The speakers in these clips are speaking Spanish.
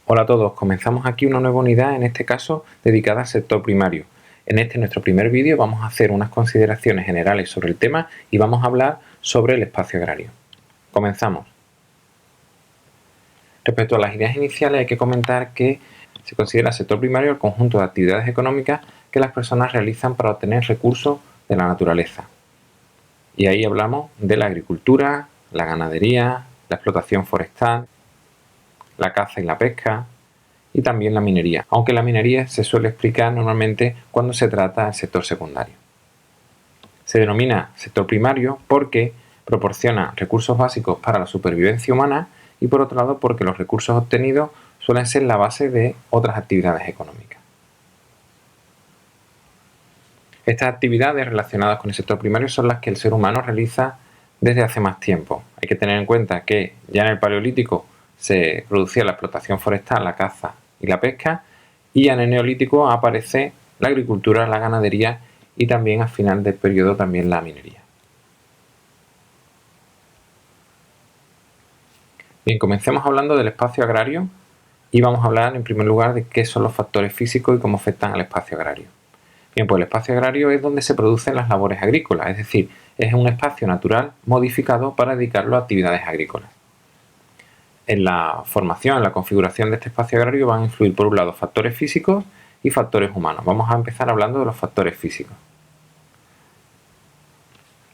Hola a todos, comenzamos aquí una nueva unidad, en este caso dedicada al sector primario. En nuestro primer vídeo, vamos a hacer unas consideraciones generales sobre el tema y vamos a hablar sobre el espacio agrario. Comenzamos. Respecto a las ideas iniciales, hay que comentar que se considera el sector primario el conjunto de actividades económicas que las personas realizan para obtener recursos de la naturaleza. Y ahí hablamos de la agricultura, la ganadería, la explotación forestal, la caza y la pesca, y también la minería, aunque la minería se suele explicar normalmente cuando se trata del sector secundario. Se denomina sector primario porque proporciona recursos básicos para la supervivencia humana y, por otro lado, porque los recursos obtenidos suelen ser la base de otras actividades económicas. Estas actividades relacionadas con el sector primario son las que el ser humano realiza desde hace más tiempo. Hay que tener en cuenta que ya en el Paleolítico se producía la explotación forestal, la caza y la pesca, y en el Neolítico aparece la agricultura, la ganadería y también al final del periodo también la minería. Bien, comencemos hablando del espacio agrario y vamos a hablar en primer lugar de qué son los factores físicos y cómo afectan al espacio agrario. Bien, pues el espacio agrario es donde se producen las labores agrícolas, es decir, es un espacio natural modificado para dedicarlo a actividades agrícolas. En la formación, en la configuración de este espacio agrario van a influir por un lado factores físicos y factores humanos. Vamos a empezar hablando de los factores físicos.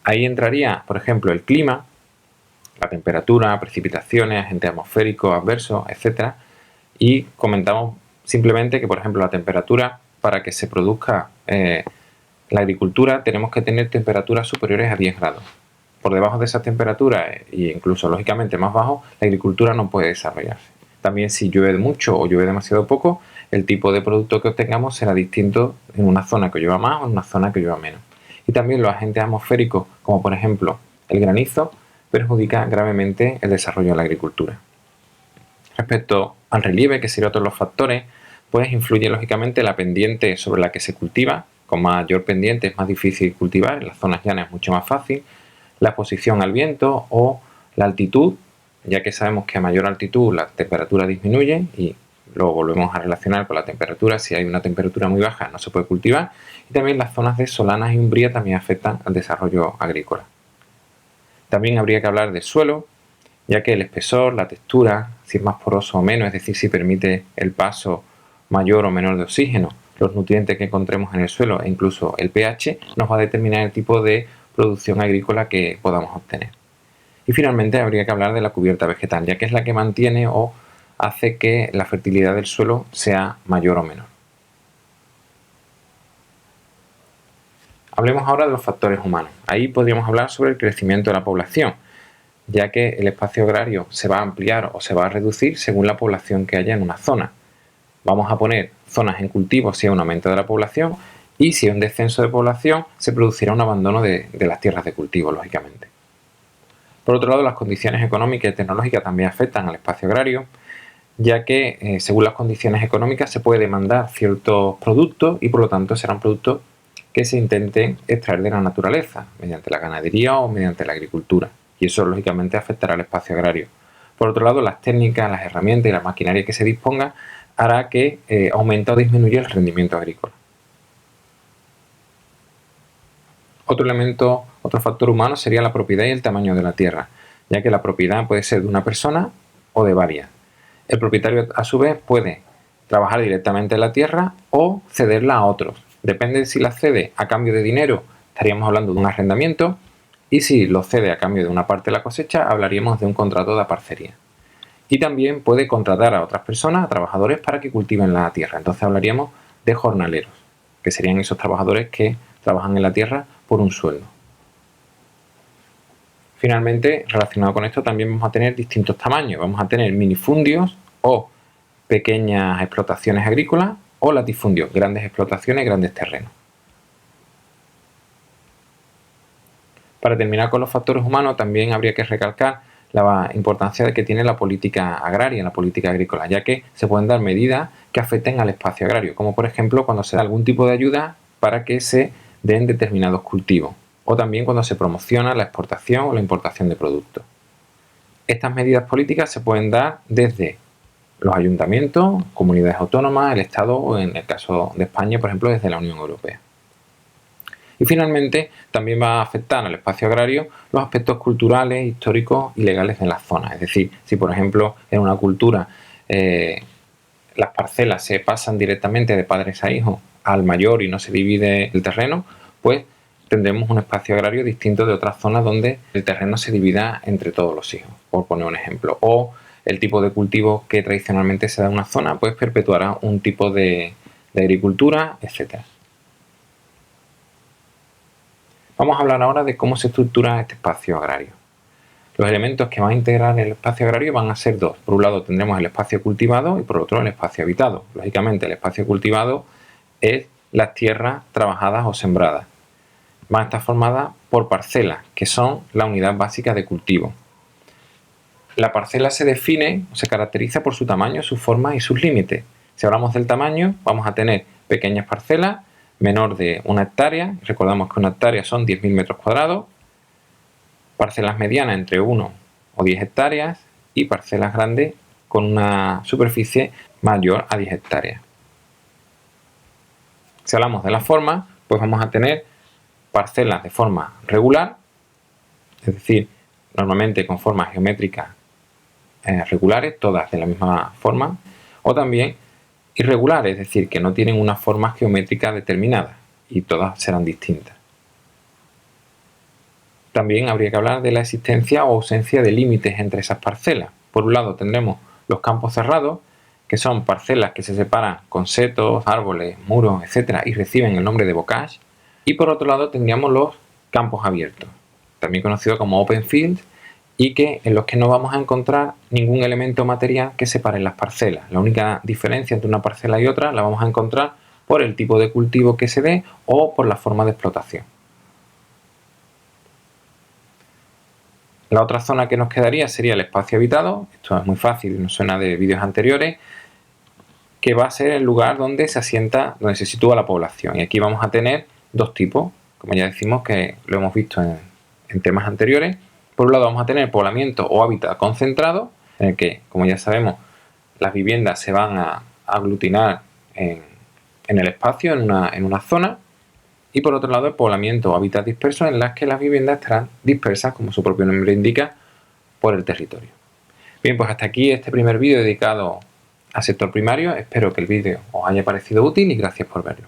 Ahí entraría, por ejemplo, el clima, la temperatura, precipitaciones, agentes atmosféricos, adversos, etc. Y comentamos simplemente que, por ejemplo, la temperatura, para que se produzca la agricultura, tenemos que tener temperaturas superiores a 10 grados. Por debajo de esas temperaturas, e incluso lógicamente más bajo, la agricultura no puede desarrollarse. También si llueve mucho o llueve demasiado poco, el tipo de producto que obtengamos será distinto en una zona que llueva más o en una zona que llueva menos. Y también los agentes atmosféricos, como por ejemplo el granizo, perjudica gravemente el desarrollo de la agricultura. Respecto al relieve, que sería otro de los factores, pues influye lógicamente la pendiente sobre la que se cultiva. Con mayor pendiente es más difícil cultivar, en las zonas llanas es mucho más fácil. La exposición al viento o la altitud, ya que sabemos que a mayor altitud la temperatura disminuye y lo volvemos a relacionar con la temperatura. Si hay una temperatura muy baja no se puede cultivar. Y también las zonas de solanas y umbría también afectan al desarrollo agrícola. También habría que hablar del suelo, ya que el espesor, la textura, si es más poroso o menos, es decir, si permite el paso mayor o menor de oxígeno, los nutrientes que encontremos en el suelo e incluso el pH, nos va a determinar el tipo de producción agrícola que podamos obtener. Y finalmente habría que hablar de la cubierta vegetal, ya que es la que mantiene o hace que la fertilidad del suelo sea mayor o menor. Hablemos ahora de los factores humanos. Ahí podríamos hablar sobre el crecimiento de la población, ya que el espacio agrario se va a ampliar o se va a reducir según la población que haya en una zona. Vamos a poner zonas en cultivo si hay un aumento de la población, y si hay un descenso de población se producirá un abandono de las tierras de cultivo, lógicamente. Por otro lado, las condiciones económicas y tecnológicas también afectan al espacio agrario, ya que según las condiciones económicas se puede demandar ciertos productos y por lo tanto serán productos que se intenten extraer de la naturaleza, mediante la ganadería o mediante la agricultura, y eso lógicamente afectará al espacio agrario. Por otro lado, las técnicas, las herramientas y la maquinaria que se disponga hará que aumente o disminuya el rendimiento agrícola. Otro factor humano sería la propiedad y el tamaño de la tierra, ya que la propiedad puede ser de una persona o de varias. El propietario, a su vez, puede trabajar directamente en la tierra o cederla a otros. Depende de si la cede a cambio de dinero, estaríamos hablando de un arrendamiento, y si lo cede a cambio de una parte de la cosecha, hablaríamos de un contrato de parcería. Y también puede contratar a otras personas, a trabajadores, para que cultiven la tierra. Entonces hablaríamos de jornaleros, que serían esos trabajadores que trabajan en la tierra por un sueldo. Finalmente, relacionado con esto, también vamos a tener distintos tamaños. Vamos a tener minifundios o pequeñas explotaciones agrícolas, o latifundios, grandes explotaciones, grandes terrenos. Para terminar con los factores humanos, también habría que recalcar la importancia que tiene la política agraria, la política agrícola, ya que se pueden dar medidas que afecten al espacio agrario, como por ejemplo cuando se da algún tipo de ayuda para que se den determinados cultivos, o también cuando se promociona la exportación o la importación de productos. Estas medidas políticas se pueden dar desde los ayuntamientos, comunidades autónomas, el Estado o, en el caso de España, por ejemplo, desde la Unión Europea. Y finalmente, también va a afectar al espacio agrario los aspectos culturales, históricos y legales de las zonas. Es decir, si por ejemplo en una cultura las parcelas se pasan directamente de padres a hijos al mayor y no se divide el terreno, pues tendremos un espacio agrario distinto de otras zonas donde el terreno se divida entre todos los hijos, por poner un ejemplo. O el tipo de cultivo que tradicionalmente se da en una zona, pues perpetuará un tipo de agricultura, etc. Vamos a hablar ahora de cómo se estructura este espacio agrario. Los elementos que van a integrar el espacio agrario van a ser dos. Por un lado tendremos el espacio cultivado y por otro el espacio habitado. Lógicamente el espacio cultivado es las tierras trabajadas o sembradas. Van a estar formadas por parcelas, que son la unidad básica de cultivo. La parcela se define o se caracteriza por su tamaño, su forma y sus límites. Si hablamos del tamaño, vamos a tener pequeñas parcelas, menor de 1 hectárea, recordamos que 1 hectárea son 10.000 metros cuadrados, parcelas medianas entre 1 o 10 hectáreas y parcelas grandes con una superficie mayor a 10 hectáreas. Si hablamos de la forma, pues vamos a tener parcelas de forma regular, es decir, normalmente con formas geométricas regulares, todas de la misma forma, o también irregulares, es decir, que no tienen una forma geométrica determinada y todas serán distintas. También habría que hablar de la existencia o ausencia de límites entre esas parcelas. Por un lado tendremos los campos cerrados, que son parcelas que se separan con setos, árboles, muros, etc. y reciben el nombre de bocage. Y por otro lado tendríamos los campos abiertos, también conocidos como open fields, y en los que no vamos a encontrar ningún elemento material que separe las parcelas. La única diferencia entre una parcela y otra la vamos a encontrar por el tipo de cultivo que se dé o por la forma de explotación. La otra zona que nos quedaría sería el espacio habitado. Esto es muy fácil, nos suena de vídeos anteriores, que va a ser el lugar donde se asienta, donde se sitúa la población. Y aquí vamos a tener dos tipos, como ya decimos que lo hemos visto en temas anteriores. Por un lado vamos a tener poblamiento o hábitat concentrado, en el que, como ya sabemos, las viviendas se van a aglutinar en el espacio, en una zona. Y por otro lado el poblamiento o hábitat disperso, en las que las viviendas estarán dispersas, como su propio nombre indica, por el territorio. Bien, pues hasta aquí este primer vídeo dedicado al sector primario. Espero que el vídeo os haya parecido útil y gracias por verlo.